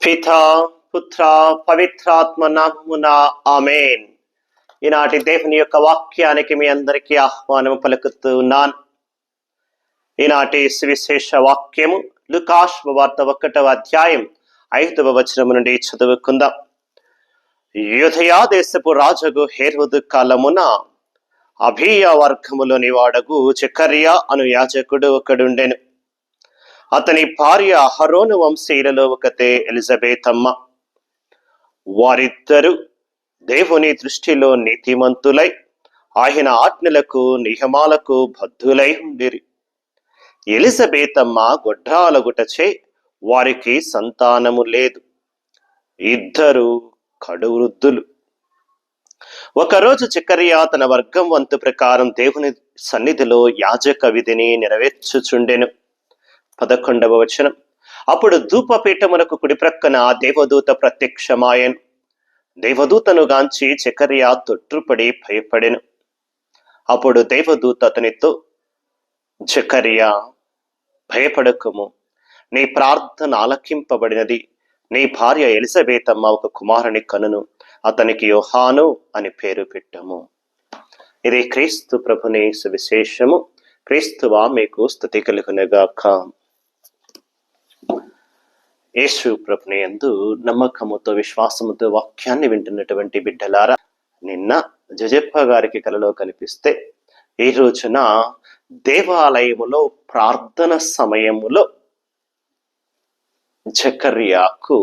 పితా పుత్ర పవిత్రాత్మ నామమున ఆమేన్. ఈనాటి దేవుని యొక్క వాక్యానికి మీ అందరికీ ఆహ్వానం పలుకుతూ ఉన్నాను. ఈనాటి సువిశేష వాక్యము లూకా శుభవార్త 1వ అధ్యాయం 5వ వచనము నుండి చదువుకుందాం. యూదయా దేశపు రాజుగు హేరోదు కాలమున అబీయ వర్గములోని వాడగు జకర్యా అను యాజకుడు ఒకడుండెను. అతని భార్య అహరోను వంశీయులలో ఒకతే ఎలిజబెతమ్మ. వారిద్దరూ దేవుని దృష్టిలో నీతిమంతులై ఆయన ఆజ్ఞలకు నియమాలకు బద్ధులై ఉండిరి. ఎలిజబెతమ్మ గొడ్రాలగుటచే వారికి సంతానము లేదు. ఇద్దరు కడువృద్ధులు. ఒకరోజు జకర్యా తన వర్గం వంతు ప్రకారం దేవుని సన్నిధిలో యాజక విధిని నెరవేర్చుచుండెను. 11వ వచనం. అప్పుడు ధూపపీఠమునకు కుడి ప్రక్కన దేవదూత ప్రత్యక్షమాయెను. దేవదూతను గాంచి జకర్యా తొట్రుపడి భయపడెను. అప్పుడు దేవదూత అతనితో, జకర్యా, భయపడకుము, నీ ప్రార్థన ఆలకింపబడినది. నీ భార్య ఎలిజబెతమ్మ ఒక కుమారుని కనును, అతనికి యోహాను అని పేరు పెట్టము. ఇది క్రీస్తు ప్రభుని సువిశేషము. క్రీస్తువా మీకు స్తుతి కలుగునుగాక. యేసు ప్రభుని యందు నమ్మకముతో విశ్వాసముతో వాక్యాన్ని వింటున్నటువంటి బిడ్డలారా, నిన్న జజప్ప గారికి కలలో కనిపిస్తే ఈ రోజున దేవాలయములో ప్రార్థన సమయములో జకర్యాకు,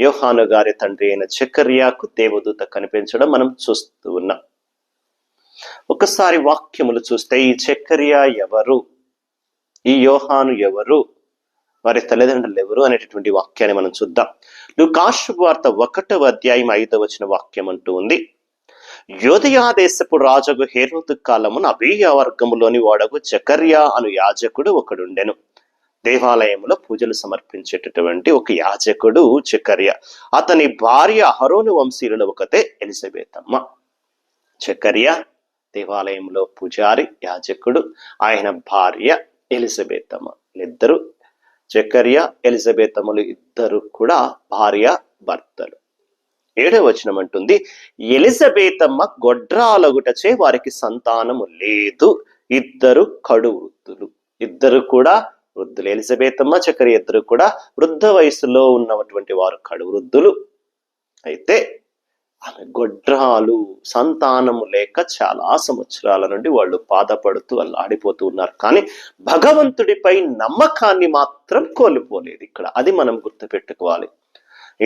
యోహాను గారి తండ్రి అయిన జకర్యాకు దేవదూత కనిపించడం మనం చూస్తూ ఉన్నాం. ఒకసారి వాక్యములు చూస్తే ఈ జకర్యా ఎవరు, ఈ యోహాను ఎవరు, వారి తల్లిదండ్రులు ఎవరు అనేటటువంటి వాక్యాన్ని మనం చూద్దాం. లూకా శుభవార్త 1వ అధ్యాయం 5వ వచన వాక్యం అంటూ ఉంది, యూదయా దేశపు రాజుగు హేరోదు కాలమున అబీయ వర్గములోని వాడగు జకర్యా అను యాజకుడు ఒకడుండెను. దేవాలయంలో పూజలు సమర్పించేటటువంటి ఒక యాజకుడు జకర్యా. అతని భార్య అహరోను వంశీయులలో ఒకతే ఎలిజబెతమ్మ. జకర్యా దేవాలయంలో పూజారి, యాజకుడు. ఆయన భార్య ఎలిజబెతమ్మ. ఇద్దరు, జకర్యా ఎలిజబెతమ్మలు ఇద్దరు కూడా భార్య భర్తలు. 7వ వచనం అంటుంది, ఎలిజబెతమ్మ గొడ్రాలగుటచే వారికి సంతానము లేదు. ఇద్దరు కడు వృద్ధులు. ఇద్దరు కూడా వృద్ధులు. ఎలిజబెతమ్మ, జకర్యా ఇద్దరు కూడా వృద్ధ వయసులో ఉన్నటువంటి వారు, కడు వృద్ధులు. అయితే ఆమె గొడ్రాలు, సంతానము లేక చాలా సంవత్సరాల నుండి వాళ్ళు బాధపడుతూ అల్లాడిపోతూ ఉన్నారు. కానీ భగవంతుడిపై నమ్మకాన్ని మాత్రం కోల్పోలేదు. ఇక్కడ అది మనం గుర్తుపెట్టుకోవాలి.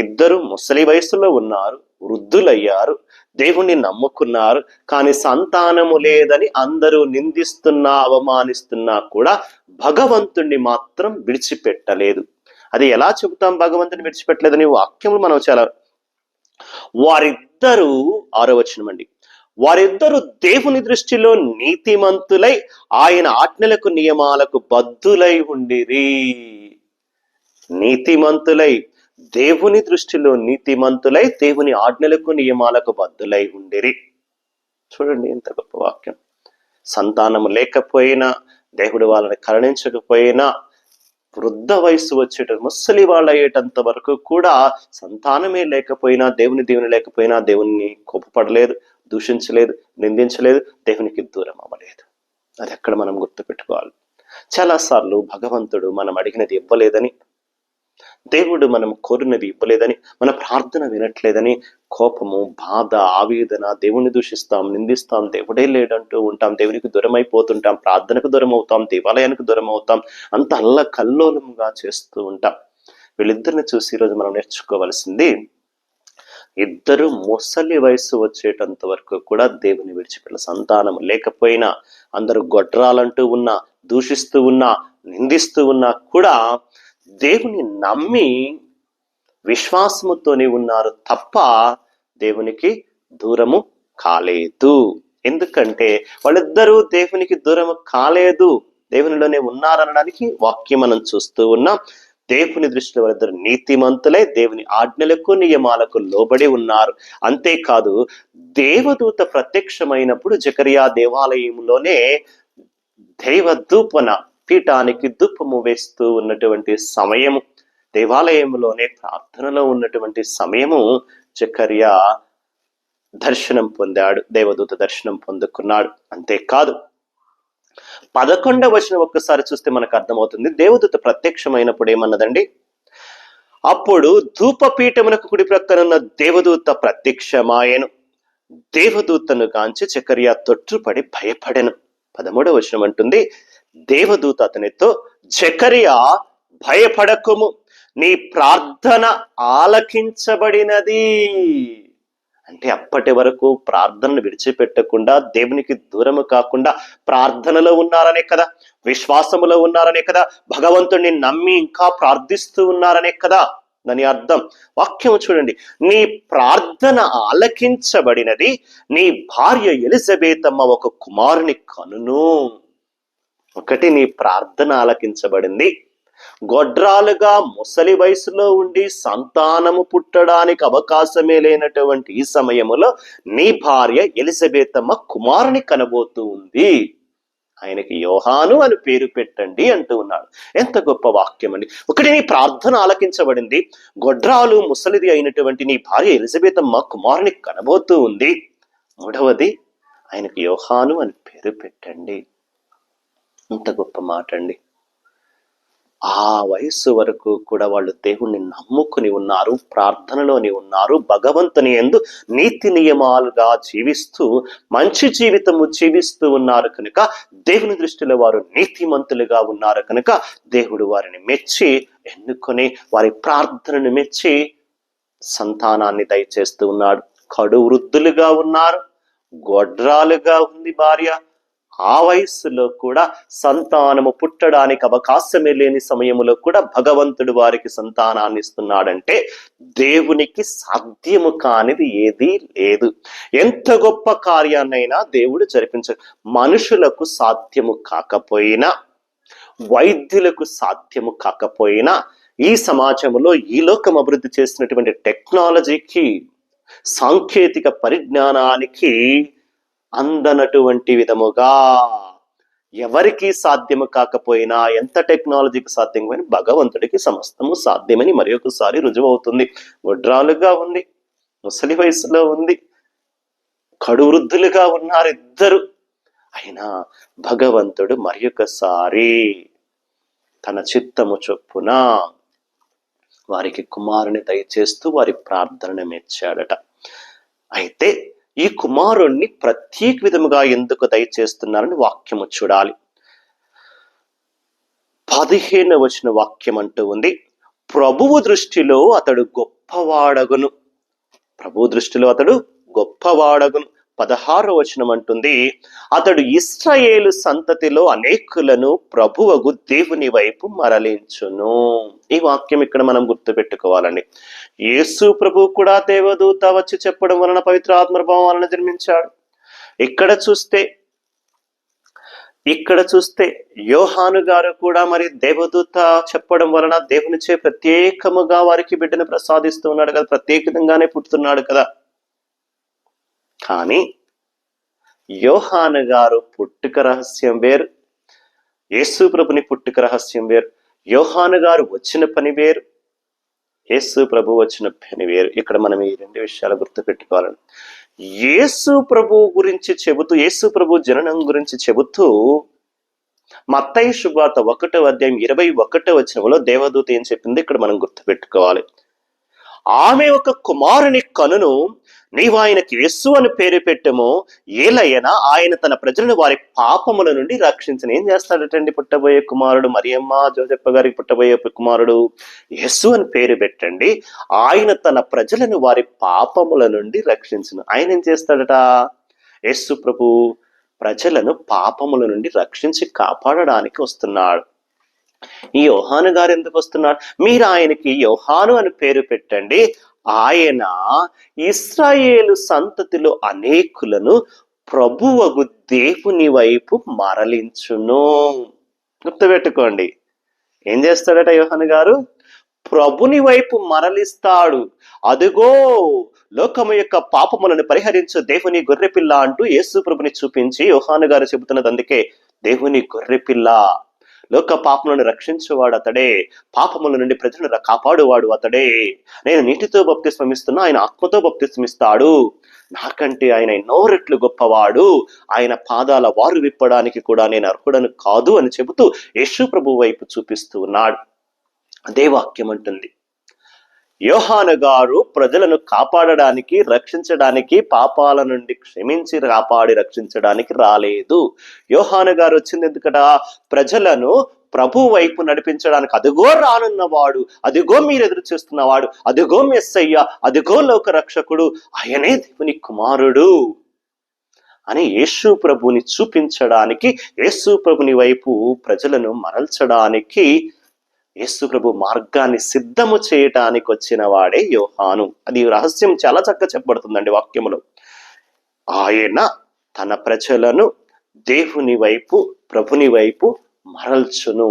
ఇద్దరు ముసలి వయసులో ఉన్నారు, వృద్ధులయ్యారు, దేవుణ్ణి నమ్ముకున్నారు. కానీ సంతానము లేదని అందరూ నిందిస్తున్నా, అవమానిస్తున్నా కూడా భగవంతుణ్ణి మాత్రం విడిచిపెట్టలేదు. అది ఎలా చెబుతాం భగవంతుని విడిచిపెట్టలేదని? వాక్యములు మనం చాలా. వారిద్దరూ, 6వ వచనం అండి, వారిద్దరూ దేవుని దృష్టిలో నీతిమంతులై ఆయన ఆజ్ఞలకు నియమాలకు బద్ధులై ఉండిరి. నీతిమంతులై, దేవుని దృష్టిలో నీతిమంతులై దేవుని ఆజ్ఞలకు నియమాలకు బద్ధులై ఉండిరి. చూడండి ఎంత గొప్ప వాక్యం. సంతానము లేకపోయినా, దేవుడు వాళ్ళని కరుణించకపోయినా, వృద్ధ వయసు వచ్చేట ముసలి వాళ్ళు అయ్యేటంత వరకు కూడా సంతానమే లేకపోయినా, దేవుని లేకపోయినా దేవుని కోపపడలేదు, దూషించలేదు, నిందించలేదు, దేవునికి దూరం అవ్వలేదు. అది ఎక్కడ మనం గుర్తుపెట్టుకోవాలి. చాలాసార్లు భగవంతుడు మనం అడిగినది ఇవ్వలేదని, దేవుడు మనం కోరినది ఇవ్వలేదని, మన ప్రార్థన వినట్లేదని కోపము, బాధ, ఆవేదన, దేవుణ్ణి దూషిస్తాం, నిందిస్తాం, దేవుడే లేడంటూ ఉంటాం, దేవునికి దూరం అయిపోతుంటాం, ప్రార్థనకు దూరం అవుతాం, దేవాలయానికి దూరం అవుతాం, అంత అల్లకల్లోలంగా చేస్తూ ఉంటాం. వీళ్ళిద్దరిని చూసి ఈరోజు మనం నేర్చుకోవాల్సింది, ఇద్దరు ముసలి వయసు వచ్చేటంత వరకు కూడా దేవుని విడిచిపెట్ట, సంతానం లేకపోయినా, అందరూ గొడ్రాలంటూ ఉన్నా, దూషిస్తూ ఉన్నా, నిందిస్తూ ఉన్నా కూడా దేవుని నమ్మి విశ్వాసముతోనే ఉన్నారు తప్ప దేవునికి దూరము కాలేదు. ఎందుకంటే వాళ్ళిద్దరూ దేవునికి దూరము కాలేదు, దేవునిలోనే ఉన్నారనడానికి వాక్యం మనం చూస్తూ ఉన్నాం. దేవుని దృష్టిలో వాళ్ళిద్దరు నీతిమంతులై దేవుని ఆజ్ఞలకు నియమాలకు లోబడి ఉన్నారు. అంతేకాదు, దేవదూత ప్రత్యక్షమైనప్పుడు జకర్యా దేవాలయంలోనే దైవ ధూపన పీఠానికి ధూపము వేస్తూ ఉన్నటువంటి సమయము, దేవాలయంలోనే ప్రార్థనలో ఉన్నటువంటి సమయము జకర్య దర్శనం పొందాడు, దేవదూత దర్శనం పొందుకున్నాడు. అంతేకాదు 11వ వచనం ఒక్కసారి చూస్తే మనకు అర్థమవుతుంది. దేవదూత ప్రత్యక్షమైనప్పుడు ఏమన్నదండి? అప్పుడు ధూపపీఠమునకు కుడి ప్రక్కనున్న దేవదూత ప్రత్యక్షమాయెను. దేవదూతను గాంచి జకర్య తొట్రుపడి భయపడెను. 13వ వచనం అంటుంది, దేవదూత అతనితో, జకర్య భయపడకుము, నీ ప్రార్థన ఆలకించబడినది. అంటే అప్పటి వరకు ప్రార్థనను విడిచిపెట్టకుండా, దేవునికి దూరము కాకుండా ప్రార్థనలో ఉన్నారనే కదా, విశ్వాసములో ఉన్నారనే కదా, భగవంతుడిని నమ్మి ఇంకా ప్రార్థిస్తూ ఉన్నారనే కదా దాని అర్థం. వాక్యము చూడండి, నీ ప్రార్థన ఆలకించబడినది, నీ భార్య ఎలిజబెతమ్మ ఒక కుమారుని కనును. ఒకటి, నీ ప్రార్థన ఆలకించబడింది. గొడ్రాలుగా ముసలి వయసులో ఉండి సంతానము పుట్టడానికి అవకాశమే లేనటువంటి ఈ సమయములో నీ భార్య ఎలిజబెతమ్మ కుమారుని కనబోతూ ఉంది. ఆయనకి యోహాను అని పేరు పెట్టండి అంటూ ఉన్నాడు. ఎంత గొప్ప వాక్యం అండి. ఒకటి, నీ ప్రార్థన ఆలకించబడింది. గొడ్రాలు ముసలిది అయినటువంటి నీ భార్య ఎలిజబెతమ్మ కుమారుని కనబోతూ ఉంది. మూడవది, ఆయనకి యోహాను అని పేరు పెట్టండి. ఎంత గొప్ప మాట అండి. ఆ వయస్సు వరకు కూడా వాళ్ళు దేవుణ్ణి నమ్ముకుని ఉన్నారు, ప్రార్థనలోని ఉన్నారు, భగవంతుని యందు నీతి నియమాలుగా జీవిస్తూ మంచి జీవితము జీవిస్తూ ఉన్నారు కనుక, దేవుని దృష్టిలో వారు నీతిమంతులుగా ఉన్నారు కనుక దేవుడు వారిని మెచ్చి ఎన్నుకొని వారి ప్రార్థనను మెచ్చి సంతానాన్ని దయచేస్తూ ఉన్నాడు. కడు వృద్ధులుగా ఉన్నారు, గొడ్రాలుగా ఉంది భార్య. ఆ వయస్సులో కూడా సంతానము పుట్టడానికి అవకాశమే లేని సమయంలో కూడా భగవంతుడు వారికి సంతానాన్ని ఇస్తున్నాడంటే దేవునికి సాధ్యము కానిది ఏదీ లేదు. ఎంత గొప్ప కార్యాన్నైనా దేవుడు జరిపించ, మనుషులకు సాధ్యము కాకపోయినా, వైద్యులకు సాధ్యము కాకపోయినా, ఈ సమాజంలో ఈ లోకం అభివృద్ధి చేసినటువంటి టెక్నాలజీకి, సాంకేతిక పరిజ్ఞానానికి అందనటువంటి విధముగా ఎవరికి సాధ్యము కాకపోయినా, ఎంత టెక్నాలజీకి సాధ్యమైన భగవంతుడికి సమస్తము సాధ్యమని మరి ఒకసారి రుజువు అవుతుంది. వడ్రాలుగా ఉంది, ముసలి వయసులో ఉంది, కడు వృద్ధులుగా ఉన్నారు ఇద్దరు. అయినా భగవంతుడు మరి ఒకసారి తన చిత్తము చొప్పున వారికి కుమారుని దయచేస్తూ వారి ప్రార్థనను మెచ్చాడట. అయితే ఈ కుమారుణ్ణి ప్రత్యేక విధముగా ఎందుకు దయచేస్తున్నారని వాక్యము చూడాలి. 15వ వచన వాక్యం అంటూ ఉంది, ప్రభువు దృష్టిలో అతడు గొప్పవాడగును. ప్రభువు దృష్టిలో అతడు గొప్పవాడగును. 16వ వచనం అంటుంది, అతడు ఇశ్రాయేలు సంతతిలో అనేకులను ప్రభువగు దేవుని వైపు మరలించును. ఈ వాక్యం ఇక్కడ మనం గుర్తుపెట్టుకోవాలండి. యేసు ప్రభు కూడా దేవదూత వచ్చి చెప్పడం వలన పవిత్ర ఆత్మభావం వలన జన్మించాడు. ఇక్కడ చూస్తే యోహాను గారు కూడా మరి దేవదూత చెప్పడం వలన దేవునిచే ప్రత్యేకముగా వారికి బిడ్డను ప్రసాదిస్తూ ఉన్నాడు కదా, ప్రత్యేకంగానే పుట్టుతున్నాడు కదా. కానీ యోహాను గారు పుట్టుక రహస్యం వేరు, యేసు ప్రభుని పుట్టుక రహస్యం వేరు. యోహాను గారు వచ్చిన పని వేరు, యేసు ప్రభు వచ్చిన పని వేరు. ఇక్కడ మనం ఈ రెండు విషయాలు గుర్తుపెట్టుకోవాలని, యేసు ప్రభు గురించి చెబుతూ, యేసు ప్రభు జననం గురించి చెబుతూ మత్తయి శుభవార్త 1వ అధ్యాయం 21వ వచనంలో దేవదూత ఏం చెప్పింది ఇక్కడ మనం గుర్తుపెట్టుకోవాలి. ఆమె ఒక కుమారుని కనును, నీవు ఆయనకి యేసు అని పేరు పెట్టము, ఏలయనా ఆయన తన ప్రజలను వారి పాపముల నుండి రక్షించను. ఏం చేస్తాడటండి పుట్టబోయే కుమారుడు? మరియమ్మ జోసెప్ప గారికి పుట్టబోయే కుమారుడు యేసు అని పేరు పెట్టండి, ఆయన తన ప్రజలను వారి పాపముల నుండి రక్షించును. ఆయన ఏం చేస్తాడట? యేసు ప్రభు ప్రజలను పాపముల నుండి రక్షించి కాపాడడానికి వస్తున్నాడు. ఈ యోహాను గారు ఎందుకు వస్తున్నాడు? మీరు ఆయనకి యోహాను అని పేరు పెట్టండి, ఆయన ఇశ్రాయేలు సంతతిలో అనేకులను ప్రభువగు దేవుని వైపు మరలించును. గుర్తుపెట్టుకోండి, ఏం చేస్తాడట యోహాను గారు? ప్రభుని వైపు మరలిస్తాడు. అదుగో లోకము యొక్క పాపములను పరిహరించు దేవుని గొర్రెపిల్ల అంటూ యేసు ప్రభుని చూపించి యోహాను గారు చెబుతున్నది అందుకే, దేవుని గొర్రెపిల్ల, లోక పాపములను రక్షించువాడు అతడే, పాపముల నుండి ప్రజలను కాపాడువాడు అతడే. నేను నీటితో బప్తిస్మమిస్తున్నా, ఆయన ఆత్మతో బప్తిస్మిస్తాడు. నాకంటే ఆయన ఎన్నో రెట్లు గొప్పవాడు, ఆయన పాదాల వారు విప్పడానికి కూడా నేను అర్హుడను కాదు అని చెబుతూ యేసు ప్రభు వైపు చూపిస్తూ ఉన్నాడు. అదే వాక్యం అంటుంది, యోహాను గారు ప్రజలను కాపాడడానికి, రక్షించడానికి, పాపాల నుండి క్షమించి కాపాడి రక్షించడానికి రాలేదు. యోహాను గారు వచ్చింది ఎందుకట? ప్రజలను ప్రభు వైపు నడిపించడానికి. అదిగో రానున్నవాడు, అదిగో మీరు ఎదురు చూస్తున్నవాడు, అదిగో మెస్సయ్య, అదిగో లోక రక్షకుడు, ఆయనే దేవుని కుమారుడు అని యేసు ప్రభుని చూపించడానికి, యేసు ప్రభుని వైపు ప్రజలను మరల్చడానికి, యేసు ప్రభు మార్గాన్ని సిద్ధము చేయటానికి వచ్చిన వాడే యోహాను. అది రహస్యం చాలా చక్కగా చెప్పబడుతుందండి వాక్యములో. ఆయన తన ప్రజలను దేవుని వైపు, ప్రభుని వైపు మరల్చును.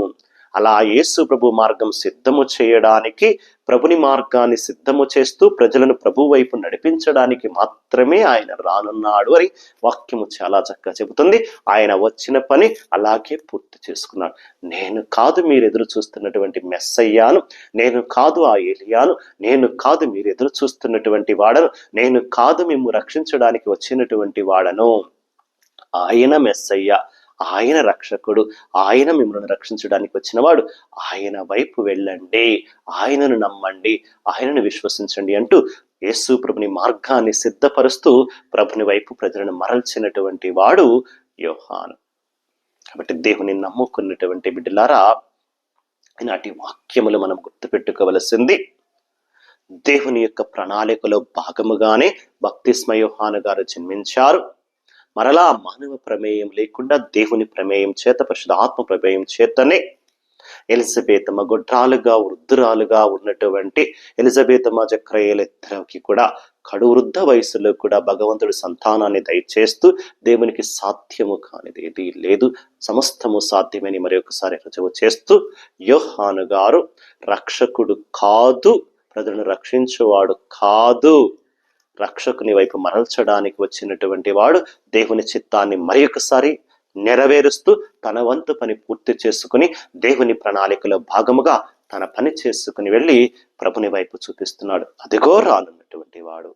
అలా యేసు ప్రభు మార్గం సిద్ధము చేయడానికి, ప్రభుని మార్గాన్ని సిద్ధము చేస్తూ ప్రజలను ప్రభు వైపు నడిపించడానికి మాత్రమే ఆయన రానున్నాడు అని వాక్యము చాలా చక్కగా చెబుతుంది. ఆయన వచ్చిన పని అలాగే పూర్తి చేసుకున్నాడు. నేను కాదు మీరు ఎదురు చూస్తున్నటువంటి మెస్సయ్యాను, నేను కాదు ఆ ఏలియాను, నేను కాదు మీరు ఎదురు చూస్తున్నటువంటి వాడను, నేను కాదు మేము రక్షించడానికి వచ్చినటువంటి వాడను. ఆయన మెస్సయ్య, ఆయన రక్షకుడు, ఆయన మిమ్మల్ని రక్షించడానికి వచ్చినవాడు. ఆయన వైపు వెళ్ళండి, ఆయనను నమ్మండి, ఆయనను విశ్వసించండి అంటూ యేసు ప్రభుని మార్గాన్ని సిద్ధపరుస్తూ ప్రభుని వైపు ప్రజలను మరల్చినటువంటి వాడు యోహాను. కాబట్టి దేవుని నమ్ముకున్నటువంటి బిడ్డలారా, ఈనాటి వాక్యములు మనం గుర్తుపెట్టుకోవలసింది, దేవుని యొక్క ప్రణాళికలో భాగముగానే బప్తిస్మ యోహాను గారు జన్మించారు. మరలా మానవ ప్రమేయం లేకుండా దేవుని ప్రమేయం చేత, పరిశుద్ధాత్మ ప్రమేయం చేతనే ఎలిజబెతమ్మ గొడ్రాలుగా, వృద్ధురాలుగా ఉన్నటువంటి ఎలిజబెతమ్మ జక్రయేలిద్దరికి కూడా కడు వృద్ధ వయసులో కూడా భగవంతుడు సంతానాన్ని దయచేస్తూ, దేవునికి సాధ్యము కానిది ఏది లేదు, సమస్తము సాధ్యమని మరొకసారి రుజువు చేస్తూ, యోహాను గారు రక్షకుడు కాదు, ప్రజలను రక్షించువాడు కాదు, రక్షకుని వైపు మరల్చడానికి వచ్చినటువంటి వాడు, దేవుని చిత్తాన్ని మరి ఒకసారి నెరవేరుస్తూ తన వంతు పని పూర్తి చేసుకుని దేవుని ప్రణాళికలో భాగముగా తన పని చేసుకుని వెళ్ళి ప్రభుని వైపు చూపిస్తున్నాడు. అదిగో రానున్నటువంటి వాడు,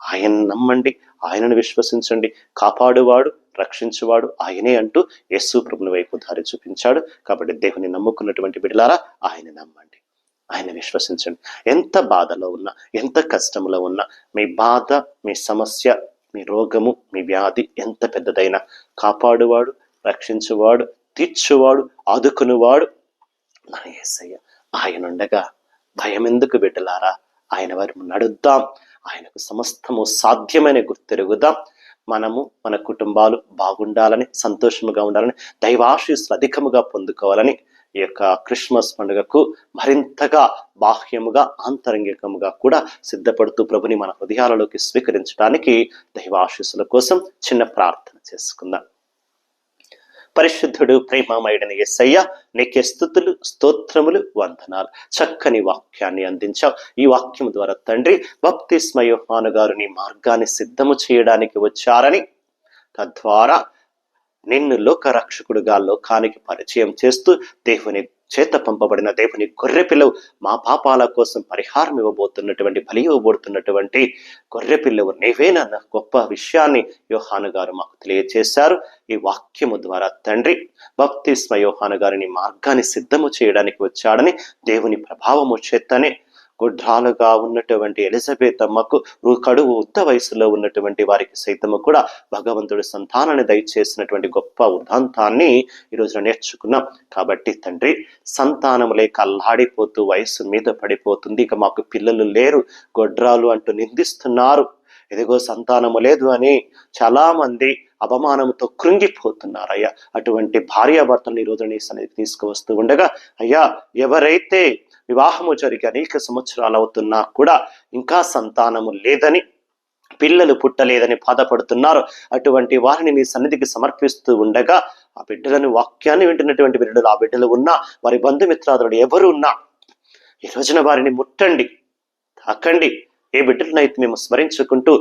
ఆయన నమ్మండి, ఆయనను విశ్వసించండి, కాపాడువాడు, రక్షించువాడు ఆయనే అంటూ యేసు ప్రభుని వైపు దారి చూపించాడు. కాబట్టి దేవుని నమ్ముకున్నటువంటి బిడ్డలారా, ఆయన నమ్మండి, ఆయన విశ్వసించండి. ఎంత బాధలో ఉన్నా, ఎంత కష్టంలో ఉన్నా, మీ బాధ, మీ సమస్య, మీ రోగము, మీ వ్యాధి ఎంత పెద్దదైనా కాపాడువాడు, రక్షించువాడు, తీర్చువాడు, ఆదుకునివాడు మన యేసయ్య. ఆయన ఉండగా భయం ఎందుకు బిడ్డలారా? ఆయన వారు నడుద్దాం, ఆయనకు సమస్తము సాధ్యమైన గుర్తెరుగుదాం. మనము, మన కుటుంబాలు బాగుండాలని, సంతోషముగా ఉండాలని, దైవాశీస్సులు అధికముగా పొందుకోవాలని ఈ యొక్క క్రిస్మస్ పండుగకు మరింతగా బాహ్యముగా, ఆంతరంగికముగా కూడా సిద్ధపడుతూ ప్రభుని మన హృదయాలలోకి స్వీకరించడానికి దైవాశీస్సుల కోసం చిన్న ప్రార్థన చేసుకుందాం. పరిశుద్ధుడు, ప్రేమమయుడైన యేసయ్య, నీకే స్తుతులు, స్తోత్రములు, వందనాలు. చక్కని వాక్యాన్ని అందించావు. ఈ వాక్యం ద్వారా తండ్రి, బప్తిస్మ యోహాను గారు నీ మార్గాన్ని సిద్ధము చేయడానికి వచ్చారని, తద్వారా నిన్ను లోక రక్షకుడుగా లోకానికి పరిచయం చేస్తూ, దేవుని చేత పంపబడిన దేవుని గొర్రెపిల్లవు, మా పాపాల కోసం పరిహారం ఇవ్వబోతున్నటువంటి, బలి ఇవ్వబోతున్నటువంటి గొర్రెపిల్లవు నీవేనన్న గొప్ప విషయాన్ని యోహాను గారు మాకు తెలియజేశారు. ఈ వాక్యము ద్వారా తండ్రి, బప్తిస్మ యోహాను గారిని మార్గాన్ని సిద్ధము చేయడానికి వచ్చాడని, దేవుని ప్రభావము చేతనే గొడ్రాలుగా ఉన్నటువంటి ఎలిజబెతమ్మకు, కడు వృద్ధ వయసులో ఉన్నటువంటి వారికి సైతము కూడా భగవంతుడు సంతానాన్ని దయచేసినటువంటి గొప్ప ఉదాంతాన్ని ఈరోజు నేర్చుకున్నాం. కాబట్టి తండ్రి, సంతానము లేక అల్లాడిపోతూ వయసు మీద పడిపోతుంది, ఇక మాకు పిల్లలు లేరు, గొడ్రాలు అంటూ నిందిస్తున్నారు, ఇదిగో సంతానము లేదు అని చాలా మంది అవమానంతో కృంగిపోతున్నారు అయ్యా. అటువంటి భార్యాభర్తలను ఈరోజు నీ సన్నిధికి తీసుకువస్తూ ఉండగా, అయ్యా, ఎవరైతే వివాహము జరిగి అనేక సంవత్సరాలు అవుతున్నా కూడా ఇంకా సంతానము లేదని, పిల్లలు పుట్టలేదని బాధపడుతున్నారు, అటువంటి వారిని నీ సన్నిధికి సమర్పిస్తూ ఉండగా, ఆ బిడ్డలను, వాక్యాన్ని వింటున్నటువంటి బిడ్డలు, ఆ బిడ్డలు ఉన్నా, వారి బంధుమిత్రాదులు ఎవరు ఉన్నా, ఈ రోజున వారిని ముట్టండి, తాకండి. ఏ బిడ్డలనైతే మేము స్మరించుకుంటూ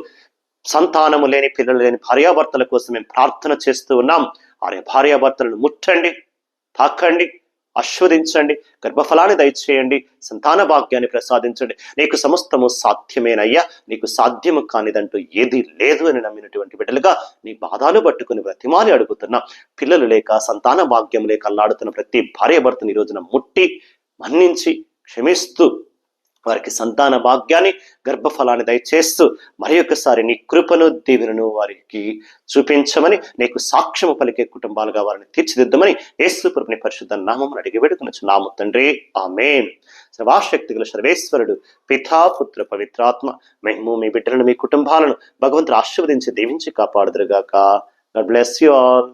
సంతానము లేని, పిల్లలు లేని భార్యాభర్తల కోసం మేము ప్రార్థన చేస్తూ ఉన్నాం, వారి భార్యాభర్తలను ముట్టండి, తాకండి, ఆశీర్వదించండి, గర్భఫలాన్ని దయచేయండి, సంతాన భాగ్యాన్ని ప్రసాదించండి. నీకు సమస్తము సాధ్యమేనయ్యా, నీకు సాధ్యము కానిదంటూ ఏది లేదు అని నమ్మినటువంటి బిడ్డలుగా నీ పాదాలు పట్టుకుని బ్రతిమాలి అడుగుతున్నా. పిల్లలు లేక సంతాన భాగ్యం లేక అల్లాడుతున్న ప్రతి భార్య భర్తను ఈ రోజున ముట్టి మన్నించి క్షమిస్తూ వారికి సంతాన భాగ్యాన్ని, గర్భఫలాన్ని దయచేస్తూ మరి ఒకసారి నీ కృపను దీవెనను వారికి చూపించమని, నీకు సాక్ష్యము పలికే కుటుంబాలుగా వారిని తీర్చిదిద్దమని యేసు ప్రభుని పరిశుద్ధ నామమున అడిగి వేడుకొనుచున్నాము తండ్రి, ఆమేన్. సర్వశక్తి గల సర్వేశ్వరుడు పితా పుత్ర పవిత్రాత్మ మేము మీ బిడ్డలను, మీ కుటుంబాలను భగవంతుడు ఆశీర్వదించి దీవించి కాపాడుదురుగాక. God bless you all.